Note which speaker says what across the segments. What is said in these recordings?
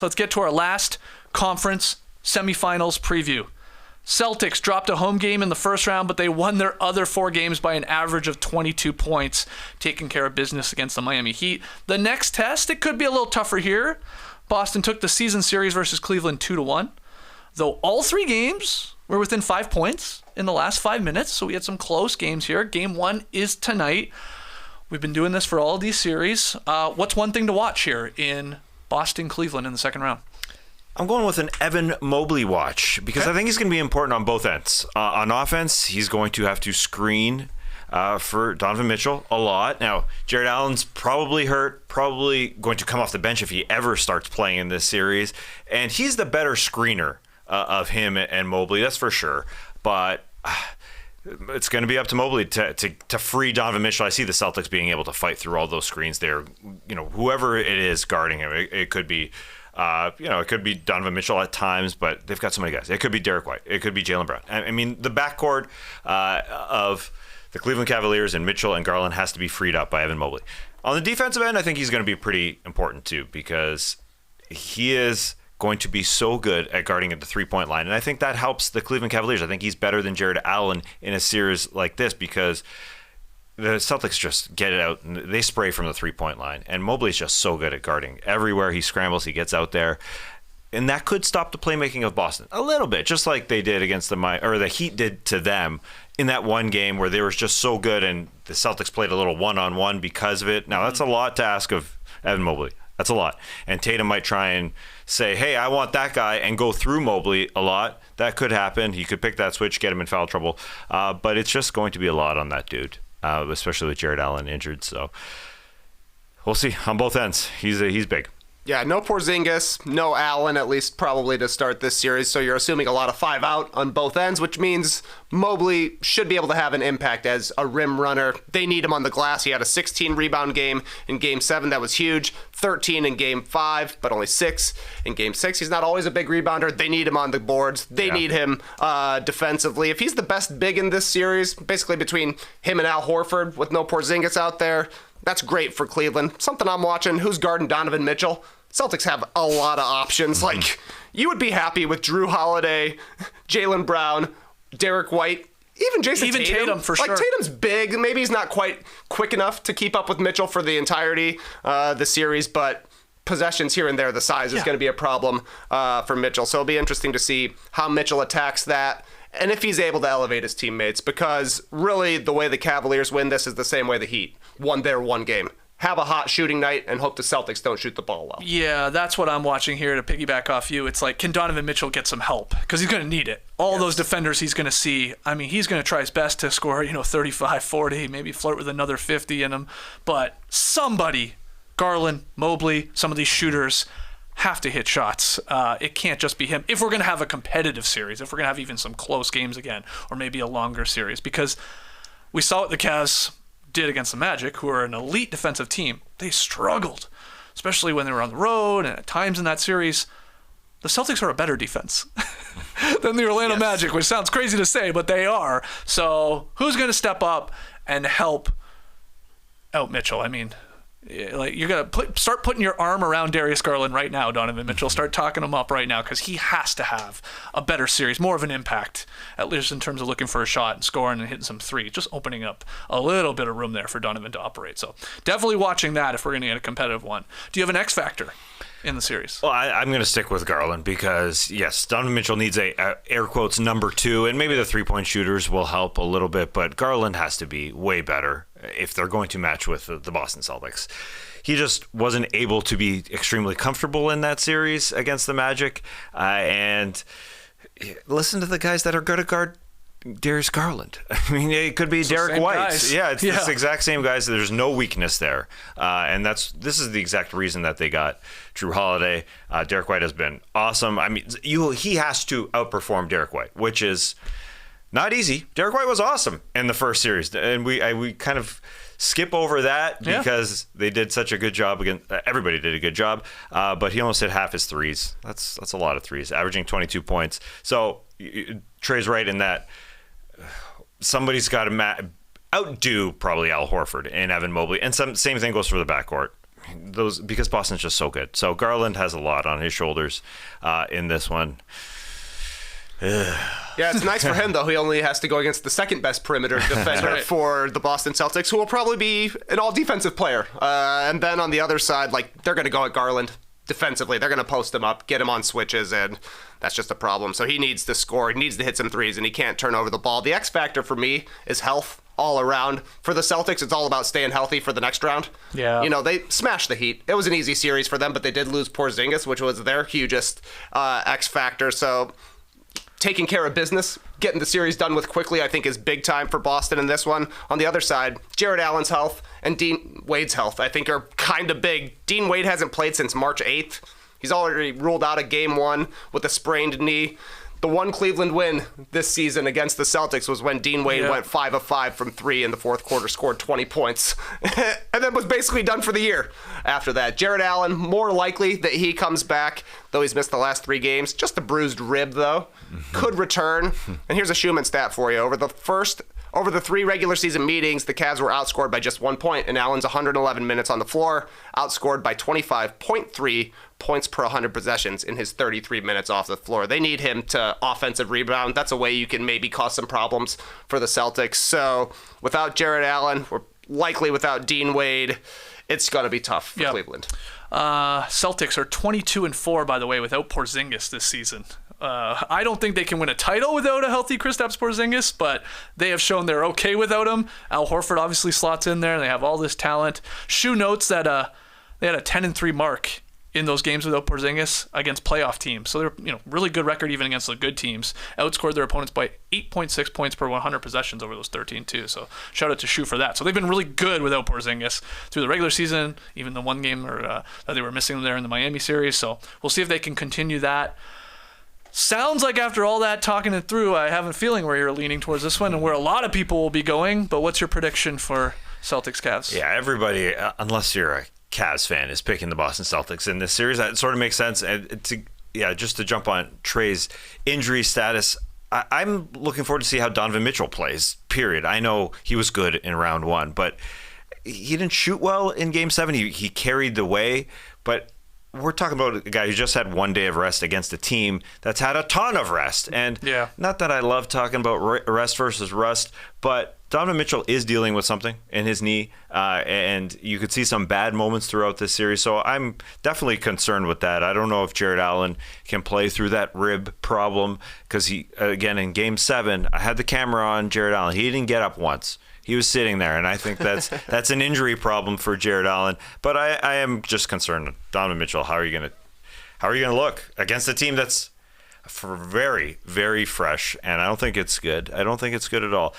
Speaker 1: Let's get to our last conference semifinals preview. Celtics dropped a home game in the first round, but they won their other 4 games by an average of 22 points, taking care of business against the Miami Heat. The next test, it could be a little tougher here. Boston took the season series versus Cleveland 2-1, though all 3 games were within 5 points in the last 5 minutes, so we had some close games here. Game 1 is tonight. We've been doing this for all of these series. What's one thing to watch here in Boston-Cleveland in the second round?
Speaker 2: I'm going with an Evan Mobley watch because I think he's going to be important on both ends. On offense, he's going to have to screen for Donovan Mitchell a lot. Now, Jared Allen's probably hurt, probably going to come off the bench if he ever starts playing in this series. And he's the better screener of him and Mobley, that's for sure. But it's going to be up to Mobley to free Donovan Mitchell. I see the Celtics being able to fight through all those screens there. Whoever it is guarding him, it could be, it could be Donovan Mitchell at times, but they've got so many guys. It could be Derek White. It could be Jaylen Brown. I mean, the backcourt of the Cleveland Cavaliers and Mitchell and Garland has to be freed up by Evan Mobley. On the defensive end, I think he's going to be pretty important too because he is going to be so good at guarding at the three-point line. And I think that helps the Cleveland Cavaliers. I think he's better than Jared Allen in a series like this because the Celtics just get it out and they spray from the three-point line. And Mobley's just so good at guarding. Everywhere he scrambles, he gets out there. And that could stop the playmaking of Boston a little bit, just like they did against the Heat did to them in that one game where they were just so good and the Celtics played a little one-on-one because of it. Now, that's a lot to ask of Evan Mobley. That's a lot. And Tatum might try and say, hey, I want that guy, and go through Mobley a lot. That could happen. He could pick that switch, get him in foul trouble. But it's just going to be a lot on that dude, especially with Jared Allen injured. So we'll see on both ends. He's big.
Speaker 3: Yeah, no Porzingis, no Allen, at least probably to start this series. So you're assuming a lot of 5 out on both ends, which means Mobley should be able to have an impact as a rim runner. They need him on the glass. He had a 16-rebound game in Game 7. That was huge. 13 in Game 5, but only 6 in Game 6. He's not always a big rebounder. They need him on the boards. They need him defensively. If he's the best big in this series, basically between him and Al Horford with no Porzingis out there, that's great for Cleveland. Something I'm watching. Who's guarding Donovan Mitchell? Celtics have a lot of options. Like, you would be happy with Drew Holiday, Jaylen Brown, Derek White, even Tatum
Speaker 1: for sure.
Speaker 3: Like, Tatum's big. Maybe he's not quite quick enough to keep up with Mitchell for the entirety of the series, but possessions here and there, the size is going to be a problem for Mitchell. So it'll be interesting to see how Mitchell attacks that and if he's able to elevate his teammates, because really the way the Cavaliers win this is the same way the Heat won their one game. Have a hot shooting night and hope the Celtics don't shoot the ball well.
Speaker 1: Yeah, that's what I'm watching here to piggyback off you. It's like, can Donovan Mitchell get some help? Because he's going to need it. All those defenders he's going to see. I mean, he's going to try his best to score, 35, 40, maybe flirt with another 50 in him. But somebody, Garland, Mobley, some of these shooters have to hit shots. It can't just be him. If we're going to have a competitive series, if we're going to have even some close games again, or maybe a longer series, because we saw what the Cavs did against the Magic, who are an elite defensive team. They struggled, especially when they were on the road and at times in that series. The Celtics are a better defense than the Orlando Magic, which sounds crazy to say, but they are. So who's going to step up and help out Mitchell? I mean, like, you're going to start putting your arm around Darius Garland right now, Donovan Mitchell. Start talking him up right now, because he has to have a better series, more of an impact, at least in terms of looking for a shot and scoring and hitting some threes, just opening up a little bit of room there for Donovan to operate. So definitely watching that if we're going to get a competitive one. Do you have an X factor in the series?
Speaker 2: Well, I'm going to stick with Garland because, yes, Donovan Mitchell needs a air quotes number 2, and maybe the three-point shooters will help a little bit, but Garland has to be way better if they're going to match with the Boston Celtics. He just wasn't able to be extremely comfortable in that series against the Magic. And listen to the guys that are going to guard Darius Garland. I mean, it could be Derek White.
Speaker 1: Guys.
Speaker 2: Yeah, it's this exact same guys. There's no weakness there. And this is the exact reason that they got Drew Holiday. Derek White has been awesome. I mean, he has to outperform Derek White, which is not easy. Derek White was awesome in the first series, and we kind of skip over that because they did such a good job against. Everybody did a good job, but he almost hit half his threes. That's a lot of threes, averaging 22 points. So Trey's right in that somebody's got to outdo probably Al Horford and Evan Mobley, and same thing goes for the backcourt. those because Boston's just so good. So Garland has a lot on his shoulders in this one.
Speaker 3: Yeah, it's nice for him, though. He only has to go against the second best perimeter defender for the Boston Celtics, who will probably be an all-defensive player. And then on the other side, like, they're going to go at Garland defensively. They're going to post him up, get him on switches, and that's just a problem. So he needs to score. He needs to hit some threes, and he can't turn over the ball. The X factor for me is health all around. For the Celtics, it's all about staying healthy for the next round.
Speaker 1: Yeah.
Speaker 3: You know, they smashed the Heat. It was an easy series for them, but they did lose Porzingis, which was their hugest X factor. So taking care of business, getting the series done with quickly, I think is big time for Boston in this one. On the other side, Jared Allen's health and Dean Wade's health, I think, are kind of big. Dean Wade hasn't played since March 8th. He's already ruled out of Game 1 with a sprained knee. The one Cleveland win this season against the Celtics was when Dean Wade went 5 of 5 from 3 in the fourth quarter, scored 20 points, and then was basically done for the year after that. Jared Allen, more likely that he comes back, though he's missed the last 3 games. Just a bruised rib, though. Could return. And here's a Schumann stat for you. Over the 3 regular season meetings, the Cavs were outscored by just 1 point, and Allen's 111 minutes on the floor, outscored by 25.3 points per 100 possessions in his 33 minutes off the floor. They need him to offensive rebound. That's a way you can maybe cause some problems for the Celtics. So without Jared Allen, or likely without Dean Wade, it's going to be tough for Cleveland.
Speaker 1: Celtics are 22-4, by the way, without Porzingis this season. I don't think they can win a title without a healthy Kristaps Porzingis, but they have shown they're okay without him. Al Horford obviously slots in there. They have all this talent. Shu notes that they had a 10-3 mark in those games without Porzingis against playoff teams. So they're really good record even against the good teams. Outscored their opponents by 8.6 points per 100 possessions over those 13 too. So shout out to Shu for that. So they've been really good without Porzingis through the regular season, even the one game that they were missing there in the Miami series. So we'll see if they can continue that. Sounds like after all that talking it through, I have a feeling where you're leaning towards this one and where a lot of people will be going. But what's your prediction for Celtics-Cavs?
Speaker 2: Yeah, everybody, unless you're a Cavs fan, is picking the Boston Celtics in this series. That sort of makes sense. And just to jump on Trey's injury status, I'm looking forward to see how Donovan Mitchell plays, period. I know he was good in round 1, but he didn't shoot well in Game 7. He carried the way, but we're talking about a guy who just had 1 day of rest against a team that's had a ton of rest. And not that I love talking about rest versus rust, but Donovan Mitchell is dealing with something in his knee, and you could see some bad moments throughout this series. So I'm definitely concerned with that. I don't know if Jared Allen can play through that rib problem because he, again, in Game 7, I had the camera on Jared Allen. He didn't get up once. He was sitting there, and I think that's an injury problem for Jared Allen. But I am just concerned, Donovan Mitchell. How are you gonna look against a team that's very, very fresh? And I don't think it's good. I don't think it's good at all.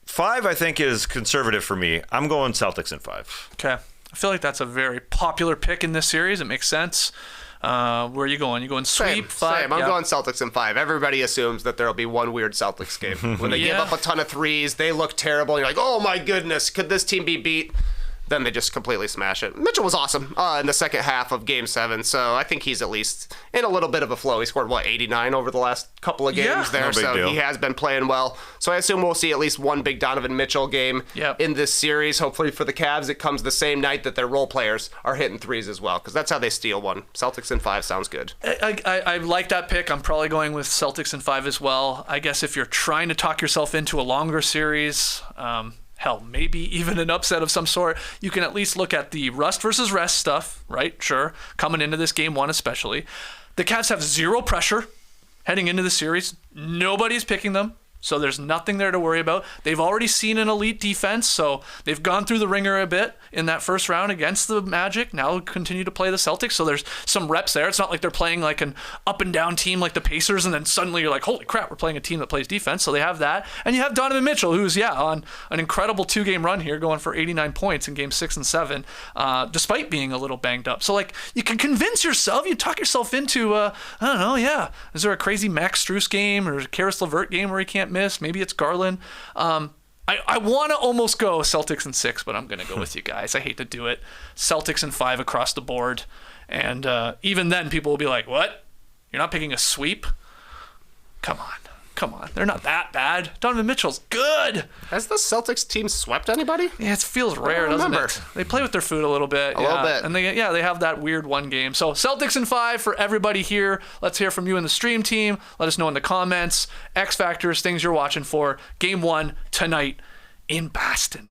Speaker 2: 5, I think, is conservative for me. I'm going Celtics in 5.
Speaker 1: Okay, I feel like that's a very popular pick in this series. It makes sense. Where are you going? You going sweep? 5?
Speaker 3: Same. I'm going Celtics in 5. Everybody assumes that there'll be one weird Celtics game. When they give up a ton of threes, they look terrible. You're like, oh my goodness, could this team be beat? Then they just completely smash it. Mitchell was awesome in the second half of Game 7, so I think he's at least in a little bit of a flow. He scored, 89 over the last couple of games there, so he has been playing well. So I assume we'll see at least one big Donovan Mitchell game in this series. Hopefully for the Cavs, it comes the same night that their role players are hitting threes as well, because that's how they steal one. Celtics in 5 sounds good.
Speaker 1: I like that pick. I'm probably going with Celtics in 5 as well. I guess if you're trying to talk yourself into a longer series, hell, maybe even an upset of some sort, you can at least look at the rust versus rest stuff, right? Sure. Coming into this Game 1 especially. The Cavs have zero pressure heading into the series. Nobody's picking them. So there's nothing there to worry about. They've already seen an elite defense, so they've gone through the ringer a bit in that first round against the Magic. Now continue to play the Celtics, so there's some reps there. It's not like they're playing like an up-and-down team like the Pacers, and then suddenly you're like, holy crap, we're playing a team that plays defense. So they have that. And you have Donovan Mitchell, who's, on an incredible 2-game run here, going for 89 points in Game 6 and 7, despite being a little banged up. So, you can convince yourself, you talk yourself into, is there a crazy Max Strus game or a Karis LeVert game where he can't miss? Maybe it's Garland. I want to almost go Celtics in 6, but I'm going to go with you guys. I hate to do it. Celtics in 5 across the board. And even then, people will be like, what? You're not picking a sweep? Come come on. They're not that bad. Donovan Mitchell's good.
Speaker 3: Has the Celtics team swept anybody?
Speaker 1: Yeah, it feels rare, doesn't it? They play with their food a little bit.
Speaker 3: A little bit.
Speaker 1: And they have that weird one game. So Celtics in 5 for everybody here. Let's hear from you in the stream team. Let us know in the comments. X factors, things you're watching for. Game 1 tonight in Boston.